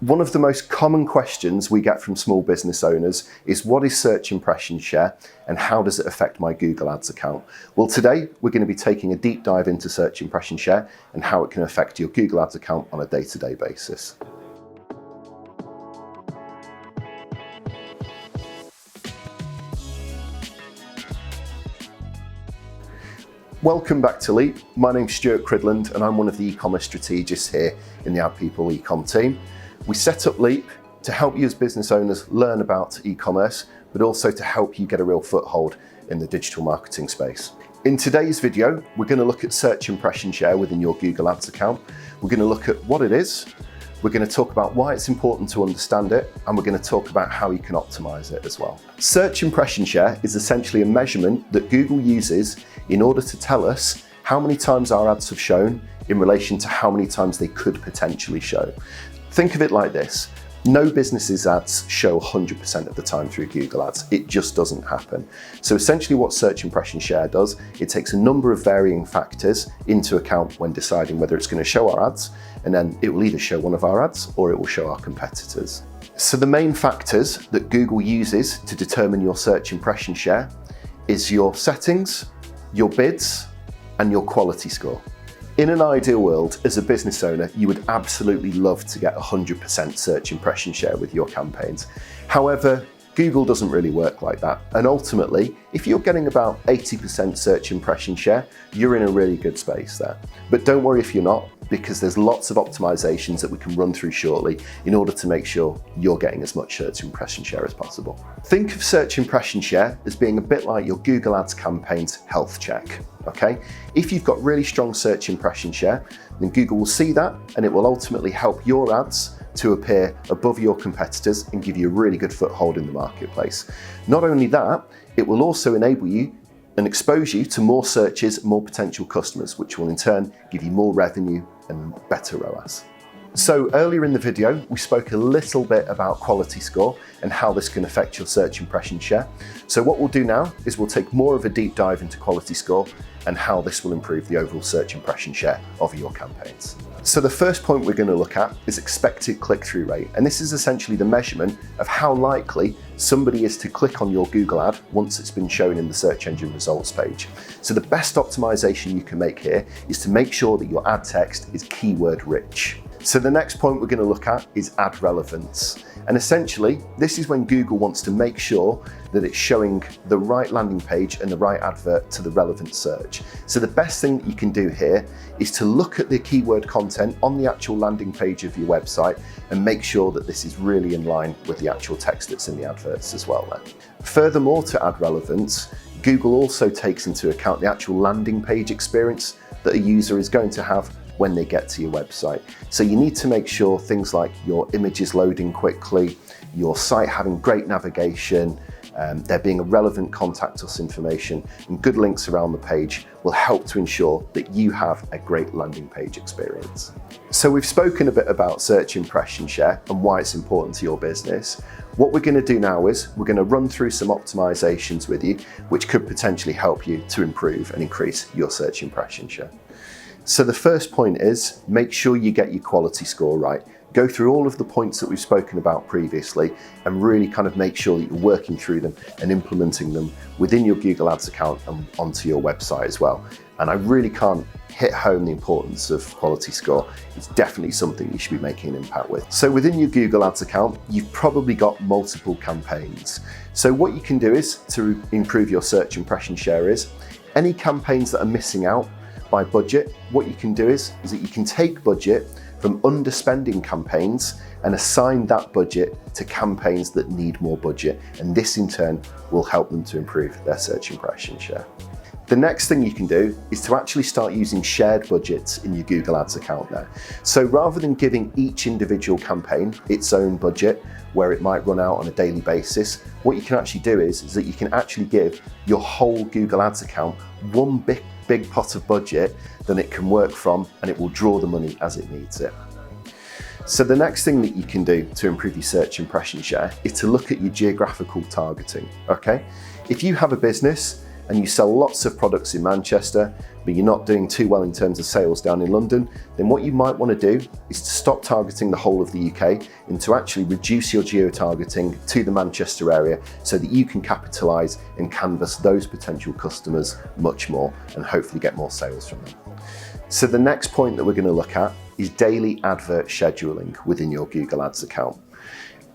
One of the most common questions we get from small business owners is, what is search impression share and how does it affect my Google Ads account? Well, today we're going to be taking a deep dive into search impression share and how it can affect your Google Ads account on a day-to-day basis. Welcome back to Leap. My name's Stuart and I'm one of the e-commerce strategists here in the Ad People e-com team. We set up Leap to help you as business owners learn about e-commerce, but also to help you get a real foothold in the digital marketing space. In today's video, we're going to look at search impression share within your Google Ads account. We're going to look at what it is. We're going to talk about why it's important to understand it, and we're going to talk about how you can optimize it as well. Search impression share is essentially a measurement that Google uses in order to tell us how many times our ads have shown in relation to how many times they could potentially show. Think of it like this. No business's ads show 100% of the time through Google Ads. It just doesn't happen. So essentially what search impression share does, it takes a number of varying factors into account when deciding whether it's going to show our ads, and then it will either show one of our ads or it will show our competitors. So the main factors that Google uses to determine your search impression share is your settings, your bids, and your quality score. In an ideal world, as a business owner, you would absolutely love to get 100% search impression share with your campaigns. However, Google doesn't really work like that. And ultimately, if you're getting about 80% search impression share, you're in a really good space there. But don't worry if you're not, because there's lots of optimizations that we can run through shortly in order to make sure you're getting as much search impression share as possible. Think of search impression share as being a bit like your Google Ads campaign's health check. Okay? If you've got really strong search impression share, then Google will see that and it will ultimately help your ads to appear above your competitors and give you a really good foothold in the marketplace. Not only that, it will also enable you and expose you to more searches, more potential customers, which will in turn give you more revenue and better ROAS. So earlier in the video, we spoke a little bit about quality score and how this can affect your search impression share. So what we'll do now is we'll take more of a deep dive into quality score and how this will improve the overall search impression share of your campaigns. So the first point we're going to look at is expected click-through rate. And this is essentially the measurement of how likely somebody is to click on your Google ad once it's been shown in the search engine results page. So the best optimization you can make here is to make sure that your ad text is keyword rich. So the next point we're going to look at is ad relevance. And essentially, this is when Google wants to make sure that it's showing the right landing page and the right advert to the relevant search. So the best thing that you can do here is to look at the keyword content on the actual landing page of your website and make sure that this is really in line with the actual text that's in the adverts as well then. Furthermore to ad relevance, Google also takes into account the actual landing page experience that a user is going to have when they get to your website. So you need to make sure things like your images loading quickly, your site having great navigation, there being a relevant contact us information and good links around the page will help to ensure that you have a great landing page experience. So we've spoken a bit about search impression share and why it's important to your business. What we're going to do now is we're going to run through some optimizations with you, which could potentially help you to improve and increase your search impression share. So the first point is make sure you get your quality score right. Go through all of the points that we've spoken about previously and really kind of make sure that you're working through them and implementing them within your Google Ads account and onto your website as well. And I really can't hit home the importance of quality score. It's definitely something you should be making an impact with. So within your Google Ads account, you've probably got multiple campaigns. So what you can do is to improve your search impression share is any campaigns that are missing out by budget, what you can do is that you can take budget from underspending campaigns and assign that budget to campaigns that need more budget. And this in turn will help them to improve their search impression share. The next thing you can do is to actually start using shared budgets in your Google Ads account there. So rather than giving each individual campaign its own budget, where it might run out on a daily basis, what you can actually do is that you can actually give your whole Google Ads account one big pot of budget that it can work from, and it will draw the money as it needs it. So the next thing that you can do to improve your search impression share is to look at your geographical targeting, okay? If you have a business and you sell lots of products in Manchester, but you're not doing too well in terms of sales down in London, then what you might want to do is to stop targeting the whole of the UK and to actually reduce your geo-targeting to the Manchester area so that you can capitalise and canvass those potential customers much more and hopefully get more sales from them. So the next point that we're going to look at is daily advert scheduling within your Google Ads account.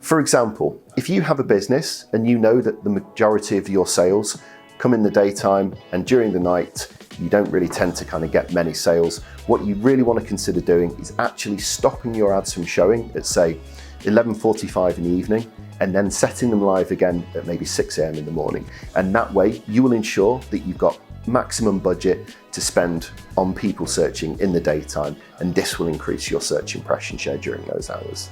For example, if you have a business and you know that the majority of your sales come in the daytime and during the night, you don't really tend to kind of get many sales, what you really want to consider doing is actually stopping your ads from showing at, say, 11:45 in the evening, and then setting them live again at maybe 6 a.m. in the morning. And that way you will ensure that you've got maximum budget to spend on people searching in the daytime, and this will increase your search impression share during those hours.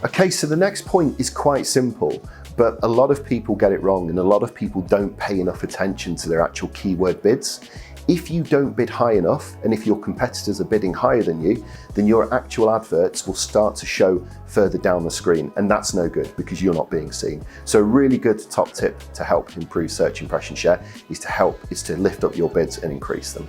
Okay, so the next point is quite simple, but a lot of people get it wrong and a lot of people don't pay enough attention to their actual keyword bids. If you don't bid high enough, and if your competitors are bidding higher than you, then your actual adverts will start to show further down the screen, and that's no good because you're not being seen. So a really good top tip to help improve search impression share is to lift up your bids and increase them.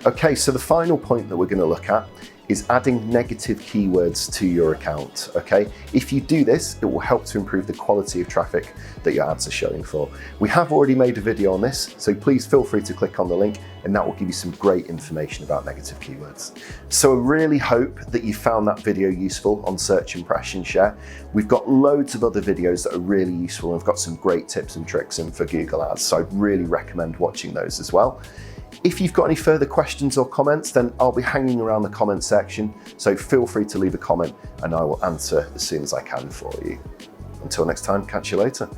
Okay, so the final point that we're going to look at is adding negative keywords to your account, okay? If you do this, it will help to improve the quality of traffic that your ads are showing for. We have already made a video on this, so please feel free to click on the link and that will give you some great information about negative keywords. So I really hope that you found that video useful on search impression share. We've got loads of other videos that are really useful and we've got some great tips and tricks in for Google Ads, so I'd really recommend watching those as well. If you've got any further questions or comments, then I'll be hanging around the comment section, so feel free to leave a comment and I will answer as soon as I can for you. Until next time, catch you later.